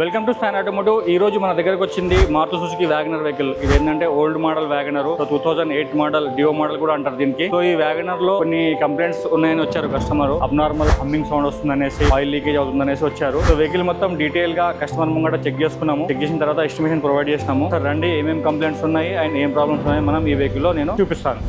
Welcome to span automotive. ఈ రోజు మన దగ్గరకు వచ్చింది మారుతి సుజుకి వ్యాగనర్ వెహికల్. ఇది ఏంటంటే ఓల్డ్ మోడల్ వ్యాగనర్, 2008 మోడల్ డియో మోడల్ కూడా అంటారు దీనికి. సో ఈ వ్యాగనర్ లో కొన్ని కంప్లైంట్స్ ఉన్నాయని వచ్చారు కస్టమర్. అబ్నార్మల్ హమ్మింగ్ సౌండ్ వస్తుందనేసి, ఆయిల్ లీకేజ్ అవుతుందనేసి వచ్చారు. సో వెహికల్ మొత్తం డీటెయిల్ గా కస్టమర్ ముంగట చెక్ చేసుకున్నాము. చెక్ చేసిన తర్వాత ఎస్టిమేషన్ ప్రొవైడ్ చేసినాము. సార్ రండి, ఏమేమి కంప్లైంట్స్ ఉన్నాయి అండ్ ఏం ప్రాబ్లమ్స్ ఉన్నాయి మనం ఈ వెహికల్ లో నేను చూపిస్తాను.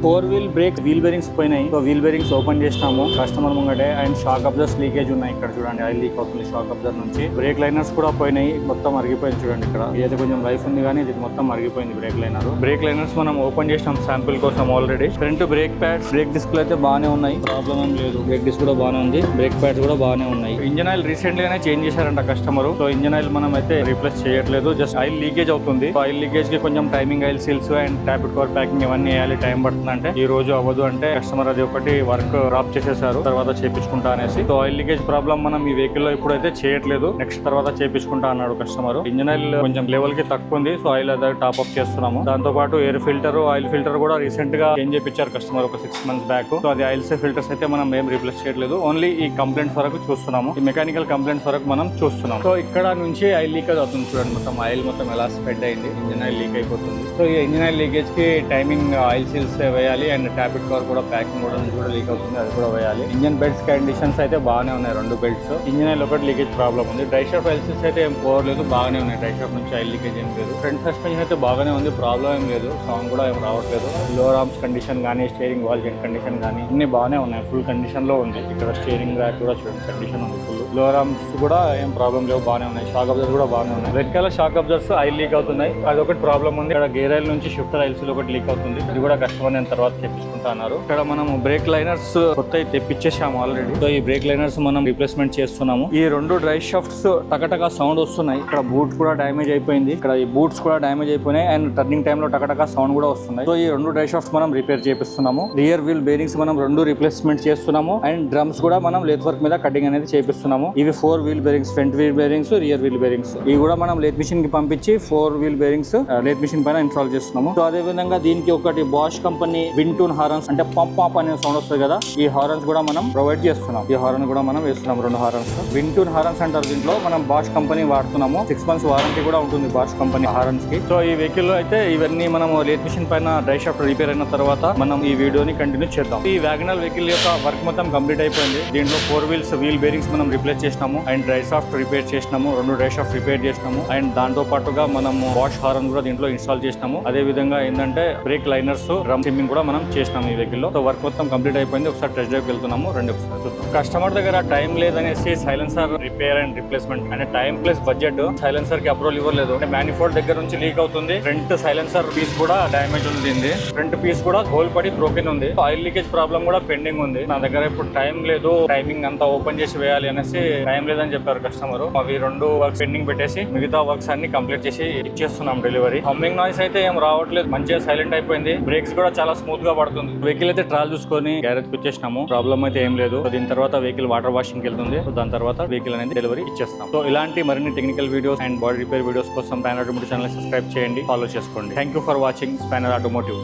4-wheel బ్రేక్ వీల్ బేరింగ్స్ పోయినాయి. సో వీల్ బేరింగ్స్ ఓపెన్ చేసినాము కస్టమర్ ముంగటే. అండ్ షాక్ అబ్జర్స్ లీకేజ్ ఉన్నాయి. ఇక్కడ చూడండి, ఆయిల్ లీక్ అవుతుంది షాక్ అబ్జర్ నుంచి. బ్రేక్ లైనర్స్ కూడా పోయినాయి, మొత్తం అరిగిపోయింది. చూడండి ఇక్కడ ఇదైతే కొంచెం లైఫ్ ఉంది కానీ ఇది మొత్తం అరిగిపోయింది బ్రేక్ లైనర్. బ్రేక్ లైనర్స్ మనం ఓపెన్ చేసినాం శాంపుల్ కోసం already. Front brake pads, brake disc అయితే బాగానే ఉన్నాయి, ప్రాబ్లం ఏం లేదు. బ్రేక్ డిస్క్ కూడా బాగానే ఉంది, బ్రేక్ ప్యాడ్స్ కూడా బాగానే ఉన్నాయి. ఇంజన్ ఆయిల్ రీసెంట్ గానే చేంజ్ చేశారంట కస్టమర్. సో ఇంజన్ ఆయిల్ మనం అయితే రీప్లేస్ చేయట్లేదు, జస్ట్ ఆయిల్ లీకేజ్ అవుతుంది. ఆయిల్ లీకేజ్ కి కొంచెం timing oil seals and tappet cover packing ఇవన్నీ వేయాలి, టైం పడుతుంది. అంటే ఈ రోజు అవ్వదు అంటే కస్టమర్ అది ఒకటి వర్క్ డ్రాప్ చేసేసారు, తర్వాత చేపించుకుంటా అనేసి. సో ఆయిల్ లీకేజ్ ప్రాబ్లం మనం ఈ వెహికల్ లో ఇప్పుడైతే చేయట్లేదు, నెక్స్ట్ తర్వాత చేపించుకుంటా అన్నాడు కస్టమర్. ఇంజన్ ఆయిల్ కొంచెం లెవెల్ కి తక్కువ ఉంది, సో ఆయిల్ అదే టాప్ అప్ చేస్తున్నాము. దాంతో పాటు ఎయిర్ ఫిల్టర్, ఆయిల్ ఫిల్టర్ కూడా రీసెంట్ గా చేంజ్ చేయించారు కస్టమర్ ఒక 6 months బ్యాక్. సో అది ఆయిల్స్ ఫిల్టర్స్ అయితే మనం ఏం రీప్లేస్ చేయట్లేదు, ఓన్లీ ఈ కంప్లైంట్స్ వరకు చూస్తున్నాము, ఈ మెకానికల్ కంప్లైంట్స్ వరకు మనం చూస్తున్నాం. సో ఇక్కడ నుంచి ఆయిల్ లీకేజ్ అవుతుంది. చూడండి మొత్తం ఆయిల్ మొత్తం ఎలా స్ప్రెడ్ అయింది, ఇంజన్ ఆయిల్ లీక్ అయిపోతుంది. సో ఈ ఇంజన్ ఆయిల్ లీకేజ్ కి టైమింగ్ ఆయిల్ సీల్స్ వేయాలి అండ్ ట్యాబ్లెట్ కవర్ కూడా ప్యాకింగ్ కూడా లీక్ అవుతుంది, అది కూడా వేయాలి. ఇంజన్ బెల్ట్స్ కండిషన్స్ అయితే బాగానే ఉన్నాయి, 2 బెల్ట్స్. ఇంజన్ ఆయిల్ ఒకటి లీకేజ్ ప్రాబ్లం ఉంది. డ్రై షాఫ్ట్ ఆయిల్ సీల్స్ అయితే ఏం పోవట్లేదు, బాగానే ఉన్నాయి. డ్రై షాఫ్ట్ నుంచి ఆయిల్ లీకేజ్ ఏం లేదు. ఫ్రంట్ సస్పెన్షన్ అయితే బాగానే ఉంది, ప్రాబ్లం ఏం లేదు, సౌండ్ కూడా ఏం రావట్లేదు. లోవర్ ఆర్మ్స్ కండిషన్ కానీ, స్టీరింగ్ వాల్ జెట్ కండిషన్ కానీ అన్ని బాగానే ఉన్నాయి, ఫుల్ కండిషన్ లో ఉంది. ఇక్కడ స్టీరింగ్ ర్యాక్ కూడా చూడండి కండిషన్ ఉంది ఫుల్. లోవర్ ఆర్మ్స్ కూడా ఏం ప్రాబ్లం లేవు, బాగానే ఉన్నాయి. షాక్ అబ్జర్స్ కూడా బాగానే ఉన్నాయి. Red colour shock అబ్జర్స్ oil leak అవుతున్నాయి, అది ఒకటి ప్రాబ్లం ఉంది. ఇక్కడ గేర్ ఆయిల్ నుంచి షిఫ్టర్ ఆయిల్స్ ఒకటి లీక్ అవుతుంది, ఇది కూడా కస్టమర్ నేను తర్వాత తెప్పించుకుంటా అన్నారు. ఇక్కడ మనం బ్రేక్ లైనర్స్ కొత్త తెప్పించేసాము ఆల్రెడీ. సో ఈ బ్రేక్ లైనర్స్ మనం రీప్లేస్మెంట్ చేస్తున్నాము. ఈ 2 డ్రై షాఫ్ట్స్ టకటక సౌండ్ వస్తున్నాయి. ఇక్కడ బూట్ కూడా డ్యామేజ్ అయిపోయింది, ఇక్కడ ఈ బూట్స్ కూడా డ్యామేజ్ అయిపోయినాయి అండ్ టర్నింగ్ టైమ్ లో టకటక సౌండ్ కూడా వస్తున్నాయి. సో ఈ 2 డ్రై షాఫ్ట్స్ మనం రిపేర్ చేపిస్తున్నాము. రియర్ వీల్ బేరింగ్స్ మనం 2 రీప్లేస్మెంట్ చేస్తున్నాము అండ్ డ్రమ్స్ కూడా మనం లేత్ వర్క్ మీద కటింగ్ అనేది చేపిస్తున్నాము. ఇవి 4 wheel bearings, front wheel bearings, rear wheel bearings. ఇవి కూడా మనం లేత్ మిషన్ కి పంపించి 4 వీల్ బేరింగ్స్ లేత్ మిషన్ పైన ఇన్స్టాల్ చేస్తున్నాము. సో అదే విధంగా దీనికి ఒకటి బాష్ కంపెనీ వింటూన్ హారన్స్, అంటే పంప్ అనే సౌండ్ వస్తుంది కదా, ఈ హారన్స్ కూడా మనం ప్రొవైడ్ చేస్తున్నాం. ఈ హారన్ కూడా మనం వేస్తున్నాం, 2 హారన్స్. వింటూన్ హారన్స్ అంటారు. దీంట్లో మనం బాష్ కంపెనీ వాడుతున్నాము. 6 months వారంటీ కూడా ఉంటుంది బాష్ కంపెనీ హారన్స్ కి. సో ఈ వెహికల్ లో అయితే ఇవన్నీ మనం లేత్ మిషన్ పైన డ్రై షాఫ్ట్ రిపేర్ అయిన తర్వాత మనం ఈ వీడియోని కంటిన్యూ చేద్దాం. ఈ వ్యాగనర్ వెహికల్ యొక్క వర్క్ మొత్తం కంప్లీట్ అయిపోయింది. దీంట్లో 4 వీల్స్ వీల్ బేరింగ్స్ మనం రిప్లేస్ చేసినాము అండ్ డ్రై షాఫ్ట్ రిపేర్ చేసినాము, 2 డ్రై షాఫ్ట్ రిపేర్ చేసినాము అండ్ దాంతో పాటుగా మనం బాష్ హారన్ కూడా దీంట్లో ఇన్స్టాల్ చేసినాము. అదే విధంగా ఏంటంటే బ్రేక్ లైనర్స్, డ్రమ్ సిమ్మింగ్ కూడా మనం చేసినాము ఈ వెహికల్ లో. సో వర్క్ మొత్తం కంప్లీట్ అయిపోయింది. ఒకసారి టెస్ట్ డ్రైవ్ వెళ్తున్నాము, రండి ఒకసారి చూద్దాం. కస్టమర్ దగ్గర టైం లేదనేసి సైలెన్సర్ రిపేర్ అండ్ రిప్లేస్మెంట్ అంటే టైం ప్లస్ బడ్జెట్, సైలెన్సర్ కి అప్రూవల్ ఇవ్వలేదు. అంటే మ్యానిఫోల్డ్ దగ్గర నుంచి లీక్ అవుతుంది. ఫ్రంట్ సైలెన్సర్ పీస్ కూడా డ్యామేజ్ ఉంది, ఫ్రంట్ పీస్ కూడా హోల్ పడి బ్రోకెన్ ఉంది. ఆయిల్ లీకేజ్ ప్రాబ్లం కూడా పెండింగ్ ఉంది. నా దగ్గర ఇప్పుడు టైం లేదు, టైమింగ్ అంతా ఓపెన్ చేసి వేయాలి అనేసి టైం లేదని చెప్పారు కస్టమర్. అవి 2 వర్క్స్ పెండింగ్ పెట్టేసి మిగతా వర్క్స్ అన్ని కంప్లీట్ చేసి ఇచ్చేస్తున్నాం డెలివరీ. హమ్మింగ్ నాయిస్ అయితే ఏం రావట్లేదు, మంచిగా సైలెంట్ అయిపోయింది. బ్రేక్స్ కూడా చాలా స్మూత్ గా పడుతుంది. వెహికల్ అయితే ట్రాల్ చూసుకొని గ్యారేజ్ కి వచ్చేసినాము, ప్రాబ్లం అయితే ఏం లేదు. దీని తర్వాత వెహికల్ వాటర్ వాషింగ్ వెళ్తుంది, దాని తర్వాత వెహికల్ అనేది డెలివరీ ఇచ్చేస్తాం. సో ఇలాంటి మరిన్ని technical videos and body repair videos కోసం స్పానర్ ఆటోమోటివ్ ఛానల్ సబ్స్క్రైబ్ చేయండి, ఫాలో చేసుకోండి. Thank you for watching spanner automotive.